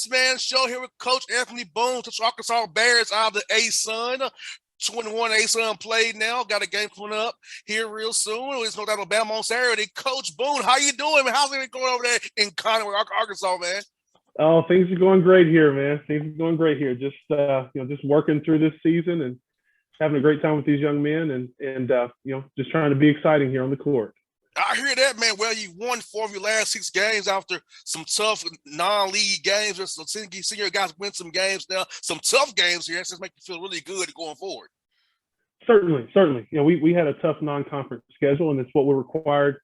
Bossman show here with Coach Anthony Boone, to Arkansas Bears out of the A-Sun. 21 A-Sun played now. Got a game coming up here real soon. It's going to Alabama on Saturday. Coach Boone, how you doing, man? How's it going over there in Conway, Arkansas, man? Oh, things are going great here, man. Things are going great here. Just just working through this season and having a great time with these young men, and just trying to be exciting here on the court. I hear that, man. Well, you won 4 of your last 6 games after some tough non-league games. So senior guys win some games now, some tough games here. That's just make you feel really good going forward. Certainly. We had a tough non-conference schedule, and it's what we're required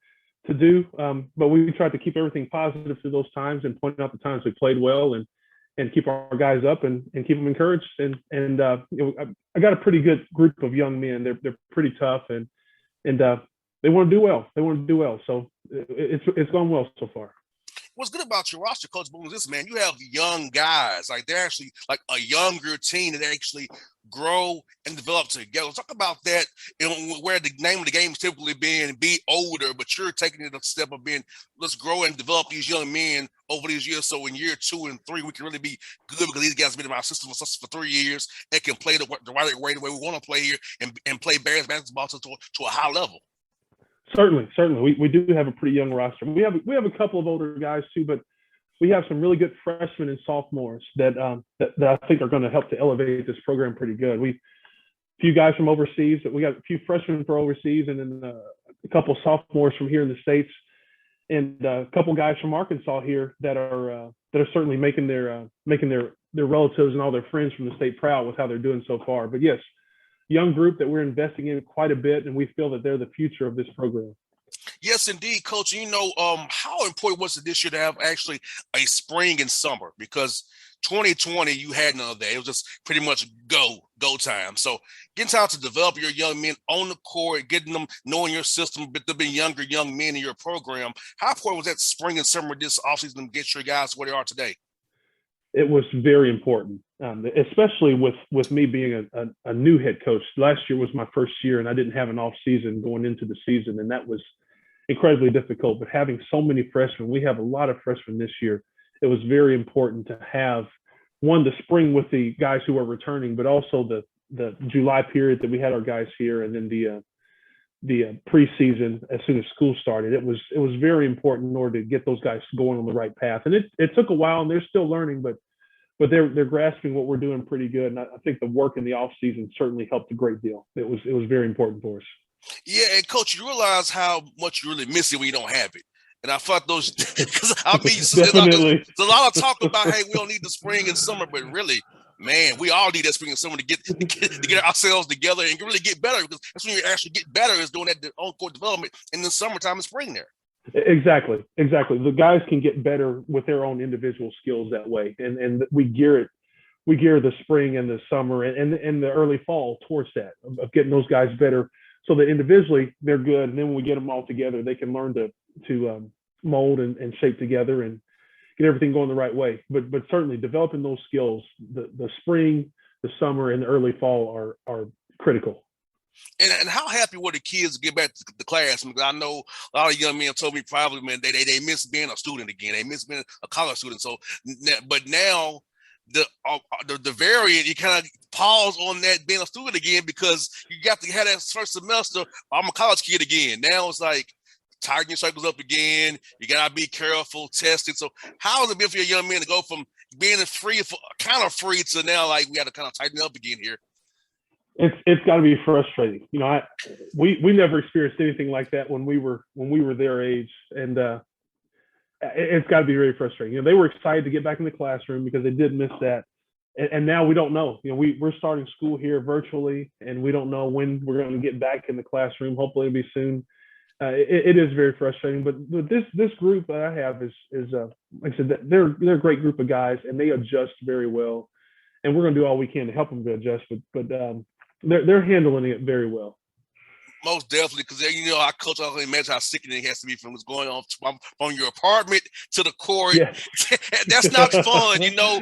to do. But we tried to keep everything positive through those times and point out the times we played well and keep our guys up and keep them encouraged. And I got a pretty good group of young men. They're pretty tough and they want to do well. So it's gone well so far. What's good about your roster, Coach Boone, is this, man, you have young guys. Like, they're actually like a younger team that actually grow and develop together. Talk about that, where the name of the game is typically being be older, but you're taking it a step of being, let's grow and develop these young men over these years. So in year 2 and 3, we can really be good because these guys have been in our system for 3 years and can play the right way, the way we want to play here and play Bears basketball to a high level. Certainly. We do have a pretty young roster. We have a couple of older guys too, but we have some really good freshmen and sophomores that I think are going to help to elevate this program pretty good. A few guys from overseas. We got a few freshmen from overseas, and then a couple of sophomores from here in the States, and a couple guys from Arkansas here that are certainly making their relatives and all their friends from the state proud with how they're doing so far. But yes, young group that we're investing in quite a bit, and we feel that they're the future of this program. Yes, indeed, Coach. How important was it this year to have actually a spring and summer? Because 2020, you had none of that. It was just pretty much go time. So getting time to develop your young men on the court, getting them knowing your system, but they've been younger young men in your program. How important was that spring and summer this offseason to get your guys where they are today? It was very important, especially with me being a new head coach. Last year was my first year, and I didn't have an off season going into the season, and that was incredibly difficult. But having so many freshmen, we have a lot of freshmen this year. It was very important to have the spring with the guys who are returning, but also the July period that we had our guys here, and then the preseason as soon as school started. It was very important in order to get those guys going on the right path. And it took a while, and they're still learning, but they're grasping what we're doing pretty good. And I think the work in the off season certainly helped a great deal. It was very important for us. Yeah, and Coach, you realize how much you really miss it when you don't have it. And I thought those, because I mean, Definitely. There's a lot of talk about, hey, we don't need the spring and summer, but really, man, we all need that spring and summer to get ourselves together and really get better, because that's when you actually get better, is doing that on-court development in the summertime and spring there. Exactly. The guys can get better with their own individual skills that way, and we gear the spring and the summer and the early fall towards that, of getting those guys better, so that individually they're good, and then when we get them all together, they can learn to mold and shape together and get everything going the right way. But certainly developing those skills, the spring, the summer, and the early fall are critical. And how happy were the kids to get back to the class? Because I know a lot of young men told me privately, man, they miss being a student again. They miss being a college student. So, but now the variant, you kind of pause on that being a student again, because you got to have that first semester. I'm a college kid again. Now it's like tighten your circles up again. You gotta be careful, testing. So how has it been for your young men to go from being kind of free to now, like, we got to kind of tighten up again here? It's got to be frustrating. We never experienced anything like that when we were their age, and it's got to be very frustrating. They were excited to get back in the classroom because they did miss that, and now we don't know. We're starting school here virtually, and we don't know when we're going to get back in the classroom. Hopefully, it'll be soon. It is very frustrating, but this group that I have is like I said, they're a great group of guys, and they adjust very well, and we're going to do all we can to help them to adjust. But they're handling it very well. Most definitely, because I coach. I can imagine how sickening it has to be from what's going on from your apartment to the court. Yeah. That's not fun, No,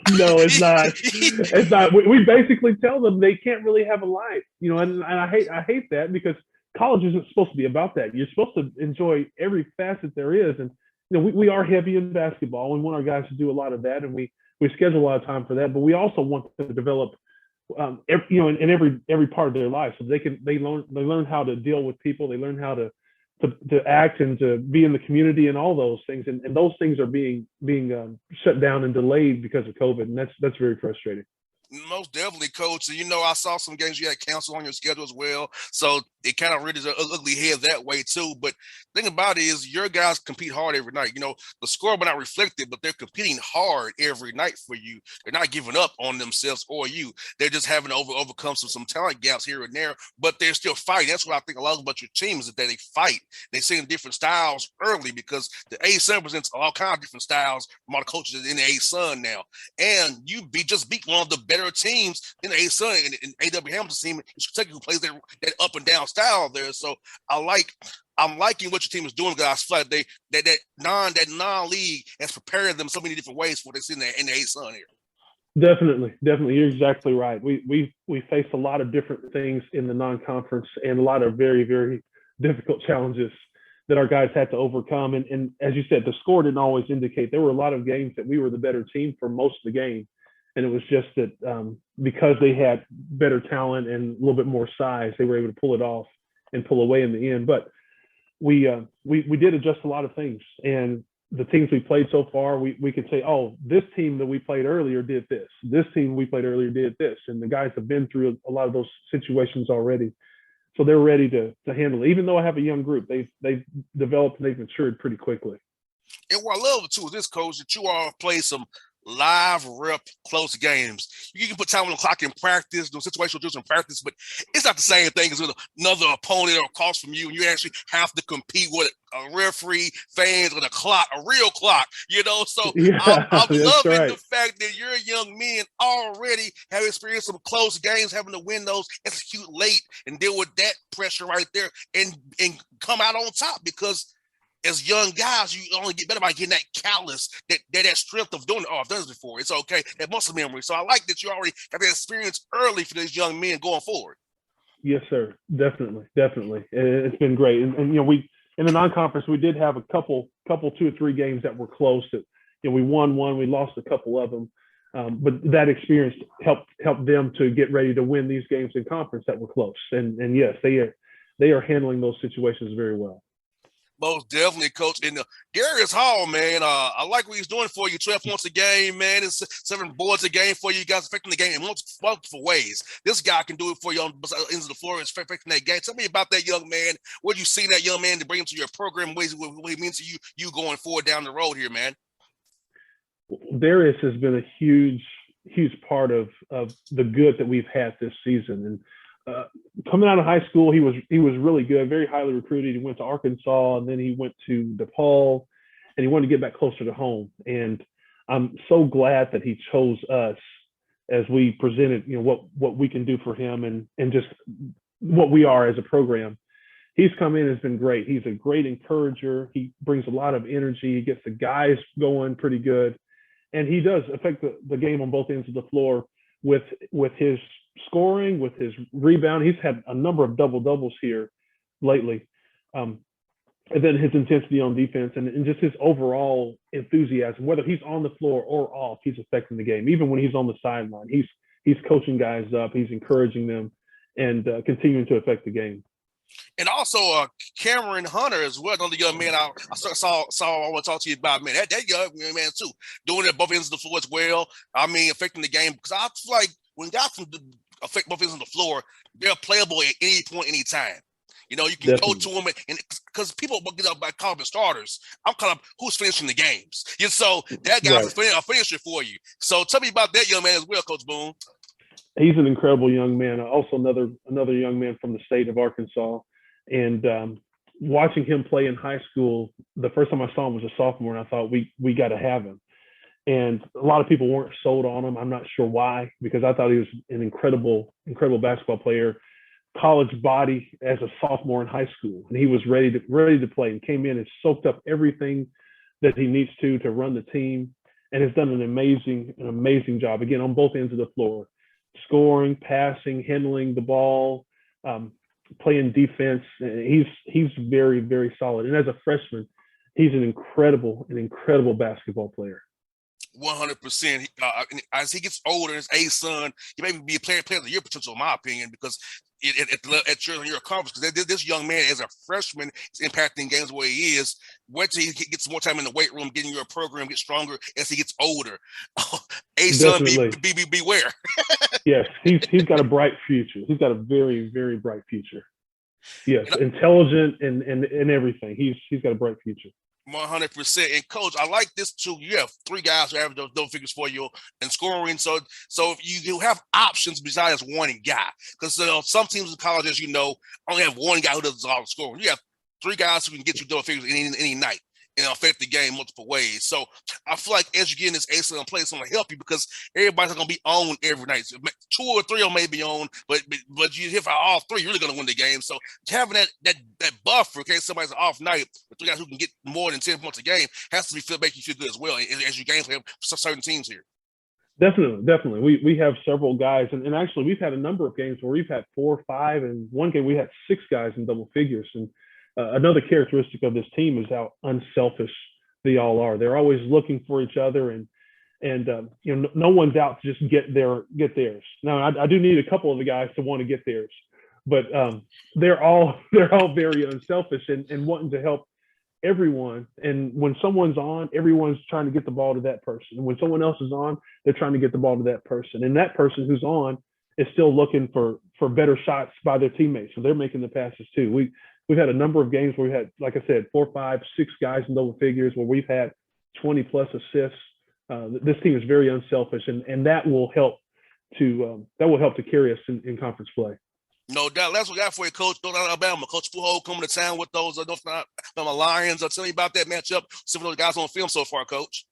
it's not. It's not. We basically tell them they can't really have a life, and I hate that, because college isn't supposed to be about that. You're supposed to enjoy every facet there is, and we are heavy in basketball and want our guys to do a lot of that, and we schedule a lot of time for that. But we also want them to develop, in every part of their life, so they learn how to deal with people, they learn how to act and to be in the community and all those things, and those things are being shut down and delayed because of COVID, and that's very frustrating. Most definitely, coach. I saw some games you had canceled on your schedule as well. So it kind of reared an ugly head that way too. But the thing about it is your guys compete hard every night. The score will not reflect it, but they're competing hard every night for you. They're not giving up on themselves or you. They're just having to overcome some talent gaps here and there, but they're still fighting. That's what I think a lot about your team is that they fight. They see different styles early because the A-Sun presents all kinds of different styles from all the coaches in the A-Sun now. And you just beat one of the better teams in the A-Sun and A.W. Hamilton's team in Kentucky, who plays that up and down style there. So I'm liking what your team is doing, guys. I feel like that non-league has prepared them so many different ways for this in the A-Sun here. Definitely. You're exactly right. We face a lot of different things in the non-conference and a lot of very, very difficult challenges that our guys had to overcome. And as you said, the score didn't always indicate. There were a lot of games that we were the better team for most of the game. And it was just that because they had better talent and a little bit more size, they were able to pull it off and pull away in the end. But we did adjust a lot of things. And the teams we played so far, we could say, oh, this team that we played earlier did this. This team we played earlier did this. And the guys have been through a lot of those situations already. So they're ready to handle it. Even though I have a young group, they've developed and they've matured pretty quickly. And what I love too is this, coach, that you all play some live rep close games. You can put time on the clock in practice, do situational drills in practice, but it's not the same thing as with another opponent or across from you, and you actually have to compete with a referee, fans, and a real clock, So yeah, I'm loving right. the fact that your young men already have experienced some close games, having to win those, execute late, and deal with that pressure right there, and come out on top because as young guys, you only get better by getting that callous, that strength of doing it. Oh, I've done this before. It's okay. That muscle memory. So I like that you already have that experience early for these young men going forward. Yes, sir. Definitely. It's been great. And we in the non-conference we did have a couple 2 or 3 games that were close. That we won one, we lost a couple of them. But that experience helped them to get ready to win these games in conference that were close. And yes, they are handling those situations very well. Most definitely, coach. And Darius Hall, man, I like what he's doing for you. 12 points a game, man. It's 7 boards a game for you. You guys affecting the game in multiple ways. This guy can do it for you on both ends of the floor. It's affecting that game. Tell me about that young man. What do you see that young man to bring him to your program? What he means to you going forward down the road here, man? Darius has been a huge part of the good that we've had this season. And coming out of high school, he was really good, very highly recruited. He went to Arkansas, and then he went to DePaul, and he wanted to get back closer to home. And I'm so glad that he chose us as we presented, what we can do for him and just what we are as a program. He's come in and has been great. He's a great encourager. He brings a lot of energy. He gets the guys going pretty good, and he does affect the game on both ends of the floor with his scoring, with his rebound. He's had a number of doubles here lately. And then his intensity on defense and just his overall enthusiasm, whether he's on the floor or off, he's affecting the game. Even when he's on the sideline, he's coaching guys up, he's encouraging them and continuing to affect the game. And also Cameron Hunter as well, another young man I saw I want to talk to you about, man. That young man too, doing it both ends of the floor as well. I mean, affecting the game because I feel like when guys can affect both ends of the floor, they're playable at any point, any time. You can Definitely. Go to them and because people get up by calling them starters. I'm calling them who's finishing the games. So that guy's right. a finisher for you. So tell me about that young man as well, Coach Boone. He's an incredible young man. Also another young man from the state of Arkansas. And watching him play in high school, the first time I saw him was a sophomore, and I thought we got to have him. And a lot of people weren't sold on him. I'm not sure why, because I thought he was an incredible basketball player, college body as a sophomore in high school, and he was ready to play and came in and soaked up everything that he needs to run the team, and has done an amazing job again on both ends of the floor, scoring, passing, handling the ball, playing defense. He's very, very solid. And as a freshman, he's an incredible basketball player. 100%. As he gets older, his A son, he may be a player of the year potential, in my opinion, because at your conference, because this young man, as a freshman, is impacting games where he is. Wait till he gets more time in the weight room, getting your program, get stronger as he gets older. A son, beware. Yes, he's got a bright future. He's got a very, very bright future. Yes, intelligent and everything. He's got a bright future. 100%. And coach, I like this too. You have three guys who average those double figures for you in scoring. So if you have options besides one guy, because some teams in college, as you know, only have one guy who does all the scoring. You have three guys who can get you double figures any night and affect the game multiple ways. So I feel like as you get in this excellent play, it's going to help you because everybody's going to be on every night. So 2 or 3 of them may be on, but you hit for all three, you're really going to win the game. So having that buffer in case somebody's off night with 3 guys who can get more than 10 points a game has to make you feel good as well as you game play for certain teams here. Definitely. We have several guys, and actually we've had a number of games where we've had 4 or 5, and one game we had 6 guys in double figures. And another characteristic of this team is how unselfish they all are. They're always looking for each other, and no one's out to just get theirs. Now I do need a couple of the guys to want to get theirs, but they're all very unselfish and wanting to help everyone. And when someone's on, everyone's trying to get the ball to that person. And when someone else is on, they're trying to get the ball to that person. And that person who's on is still looking for better shots by their teammates. So they're making the passes too. We've had a number of games where we had, like I said, 4, 5, 6 guys in double figures where we've had 20 plus assists. This team is very unselfish, and that will help to carry us in conference play. No doubt. That's what we got for you, Coach. North Alabama. Coach Fuho coming to town with those North Alabama Lions. Tell me about that matchup. Some of those guys on film so far, Coach.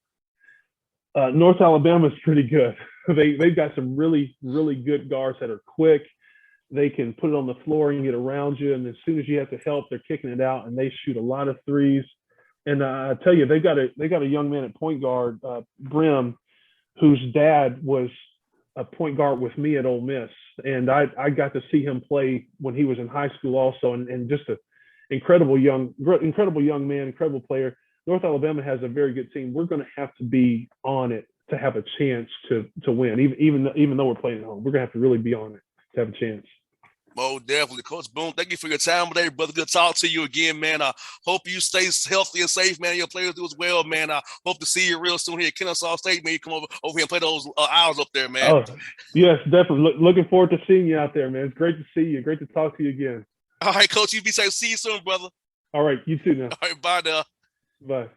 North Alabama is pretty good. They've got some really, really good guards that are quick. They can put it on the floor and get around you, and as soon as you have to help, they're kicking it out, and they shoot a lot of threes. And I tell you, they got a young man at point guard, Brim, whose dad was a point guard with me at Ole Miss, and I got to see him play when he was in high school also, and just an incredible young man, incredible player. North Alabama has a very good team. We're going to have to be on it to have a chance to win, even though we're playing at home. We're going to have to really be on it to have a chance. Oh, definitely. Coach Boone, thank you for your time today, brother. Good to talk to you again, man. I hope you stay healthy and safe, man. Your players do as well, man. I hope to see you real soon here at Kennesaw State. Man, you come over here and play those hours up there, man. Oh, yes, definitely. Looking forward to seeing you out there, man. It's great to see you. Great to talk to you again. All right, Coach. You be safe. See you soon, brother. All right. You too now. All right. Bye now. Bye.